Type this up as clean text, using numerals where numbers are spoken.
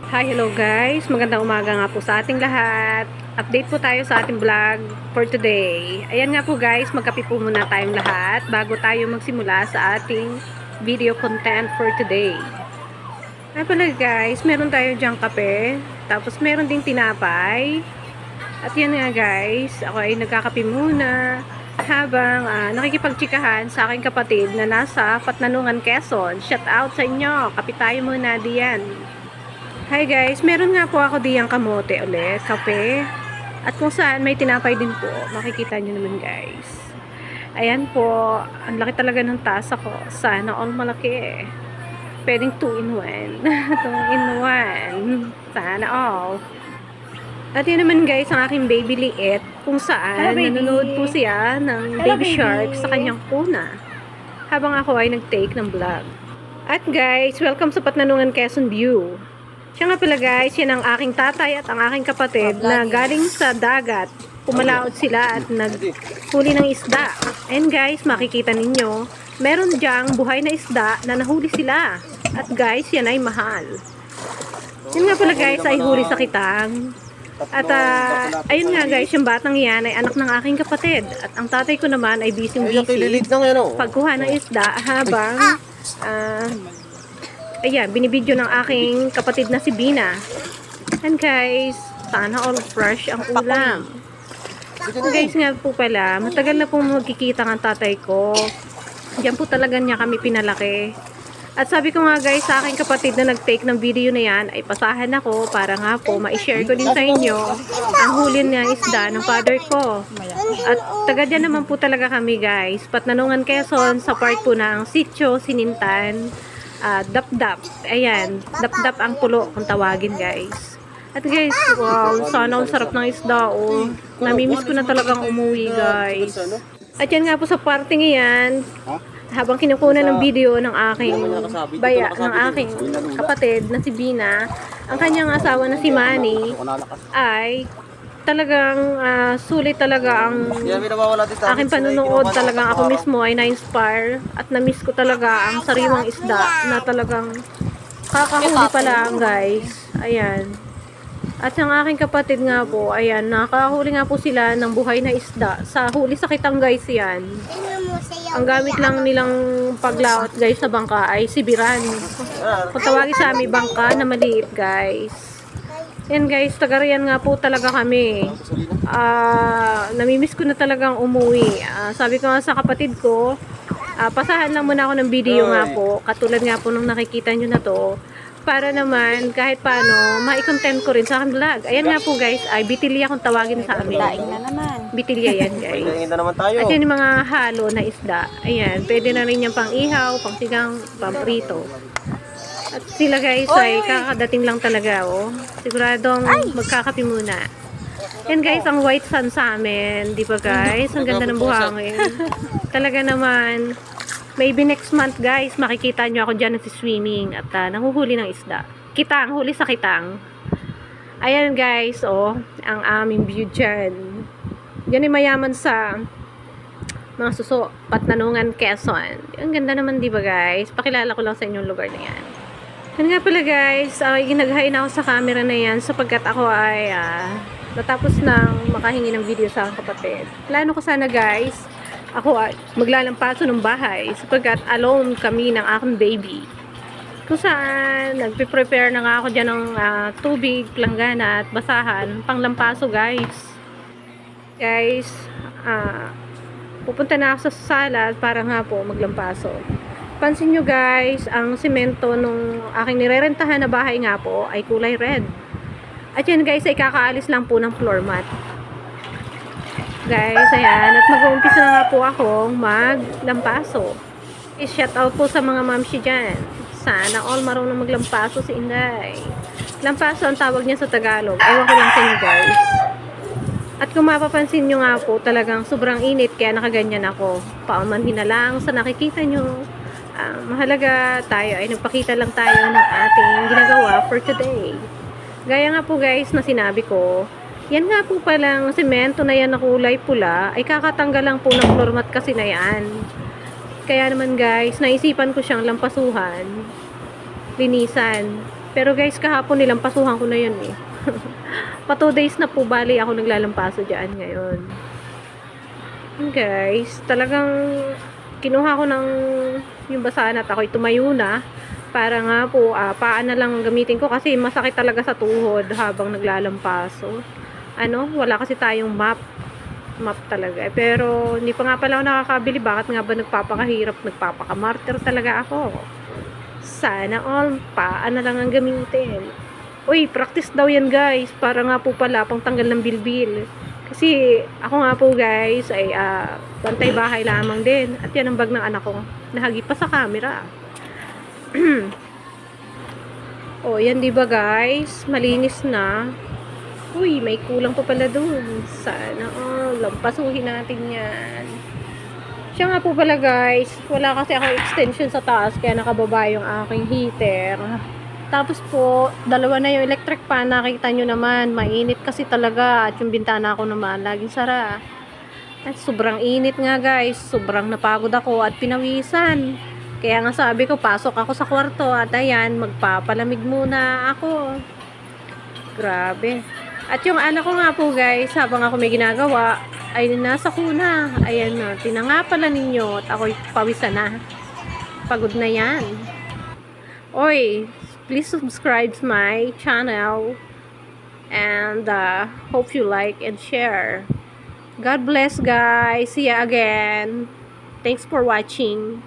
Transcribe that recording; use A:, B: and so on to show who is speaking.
A: Hi, hello guys. Magandang umaga nga po sa ating lahat. Update po tayo sa ating vlog for today. Ayan nga po guys, magkape po muna tayong lahat bago tayo magsimula sa ating video content for today. Nga pala guys, meron tayo dyang kape. Tapos meron ding tinapay. At yan nga guys, ako ay nagkakape muna habang nakikipagtsikahan sa aking kapatid na nasa Patnanungan, Quezon. Shout out sa inyo. Kape tayo muna diyan. Hi guys, meron nga po ako diyang kamote ulit, kape. At kung saan may tinapay din po, makikita nyo naman guys. Ayan po, ang laki talaga ng tasa ko. Sana all malaki. Pwedeng 2 in 1. 2 in 1. Sana all. At yun naman guys, ang aking baby liit, kung saan nanonood po siya ng Baby Shark sa kanyang kuna. Habang ako ay nag-take ng vlog. At guys, welcome sa Patnanungan, Quezon View. Siya nga pala guys, yan ang aking tatay at ang aking kapatid na galing sa dagat. Pumalaot sila at naghuli ng isda. And guys, makikita ninyo, meron diyang buhay na isda na nahuli sila. At guys, yan ay mahal. Yan nga pala guys, ay huli sa kitang. At ayun nga guys, yung batang yan ay anak ng aking kapatid. At ang tatay ko naman ay busy pagkuha ng isda habang ayan, binibidyo ng aking kapatid na si Bina. And guys, sana all fresh ang ulam. Guys nga po pala, matagal na pong magkikita ng tatay ko. Diyan po talaga niya kami pinalaki. At sabi ko nga guys sa aking kapatid na nag-take ng video na yan, ay pasahan ako para nga po ma-share ko din sa inyo ang huli ng isda ng father ko. At taga dyan naman po talaga kami guys. Patnanungan, Quezon, sa part po ng Sitio, Sinintan. Dap-dap. Ayan, dap-dap ang pulo kung tawagin guys. At guys, wow, sana ang sarap ng isda oh. Namimiss ko na talagang umuwi guys. At yan nga po sa parting iyan, habang kinukunan ng video ng aking kapatid na si Bina, ang kanyang asawa na si Manny ay talagang sulit talaga ang aking panunood. Talagang ako mismo ay na-inspire at na-miss ko talaga ang sariwang isda na talagang kakahuli pa lang guys. Ayan. At ang aking kapatid nga po, ayan, nakahuli nga po sila ng buhay na isda sa huli sa kitang guys yan. Ang gamit lang nilang paglaot guys sa bangka ay sibiran. Kung tawagin sa amin bangka na maliit guys. Yan guys, tagariyan nga po talaga kami. Namimiss ko na talagang umuwi. Sabi ko nga sa kapatid ko, pasahan lang muna ako ng video nga po. Katulad nga po nung nakikita nyo na to. Para naman kahit paano, mai-content ko rin sa aking vlog. Ayan nga po guys, ay bitilya kung tawagin sa amin. Bitilya yan guys. At yan yung mga halo na isda. Ayan, pwede na rin yung pang ihaw, pang sigang, pang prito. At sila guys ay kakadating lang talaga oh. Siguradong magkakape muna. Yan guys, ang white sun sa amin. Di ba guys? Ang ganda ng buhangin. Talaga naman, maybe next month guys, makikita nyo ako dyan nagsiswimming at nanguhuli ng isda. Kitang, huli sa kitang. Ayan guys, oh, ang aming view dyan. Yan ay mayaman sa mga suso, Patnanungan, Quezon. Ang ganda naman di ba guys? Pakilala ko lang sa inyong lugar na yan. Yan nga pala guys, ginaghain ako sa camera na yan sapagkat ako ay natapos nang makahingi ng video sa aking kapatid. Plano ko sana guys, ako ay maglalampaso ng bahay sapagkat alone kami ng aking baby. Kung saan, nagpe-prepare na nga ako dyan ng tubig, planggana at basahan, panglampaso guys. Guys, pupunta na ako sa sala para nga po maglampaso. Pansin nyo guys, ang semento nung aking nirerentahan na bahay nga po ay kulay red. At yan guys, ay kakaalis lang po ng floor mat. Guys, ayan. At mag-uumpisa na nga po akong maglampaso. Shout out po sa mga mamsi dyan. Sana all marunong maglampaso si Inday. Lampaso ang tawag niya sa Tagalog. Ewan ko lang sa inyo guys. At kung mapapansin nyo nga po, talagang sobrang init kaya nakaganyan ako. Paumanhin na lang sa nakikita nyo. Mahalaga tayo ay nagpakita lang tayo ng ating ginagawa for today. Gaya nga po guys na sinabi ko, yan nga po palang semento na yan na kulay pula ay kakatanggal lang po ng floor mat kasi na yan. Kaya naman guys, naisipan ko siyang lampasuhan, linisan. Pero guys, kahapon nilampasuhan ko na yun eh. Pa 2 days na po bali ako naglalampaso dyan ngayon. Guys, talagang kinuha ko ng yung basahan at ako'y tumayo na para nga po paa na lang gamitin ko kasi masakit talaga sa tuhod habang naglalampaso. Wala kasi tayong map talaga. Pero hindi pa nga pala ako nakakabili. Bakit nga ba nagpapakahirap, nagpapakamartir talaga ako? Sana all paa na lang ang gamitin. Uy, practice daw yan guys. Para nga po pala pang tanggal ng bilbil. Kasi ako nga po guys ay bantay bahay lamang din. At yan ang bag ng anak ko. Nahagi pa sa camera. Oh, yan diba guys? Malinis na. Uy, may kulang pa pala dun. Sana lampasuhin natin yan. Siya nga po pala guys, wala kasi ako extension sa taas kaya nakababa yung aking heater. Tapos po, dalawa na yung electric fan. Nakita nyo naman, mainit kasi talaga. At yung bintana ko naman, laging sara. At sobrang init nga guys. Sobrang napagod ako at pinawisan. Kaya nga sabi ko, pasok ako sa kwarto. At ayan, magpapalamig muna ako. Grabe. At yung anak ko nga po guys, habang ako may ginagawa, ay nasa kuna. Ayan na, tinanga pala ninyo. At ako'y pawisan na. Pagod na yan. Oy, please subscribe to my channel and hope you like and share. God bless guys. See ya again. Thanks for watching.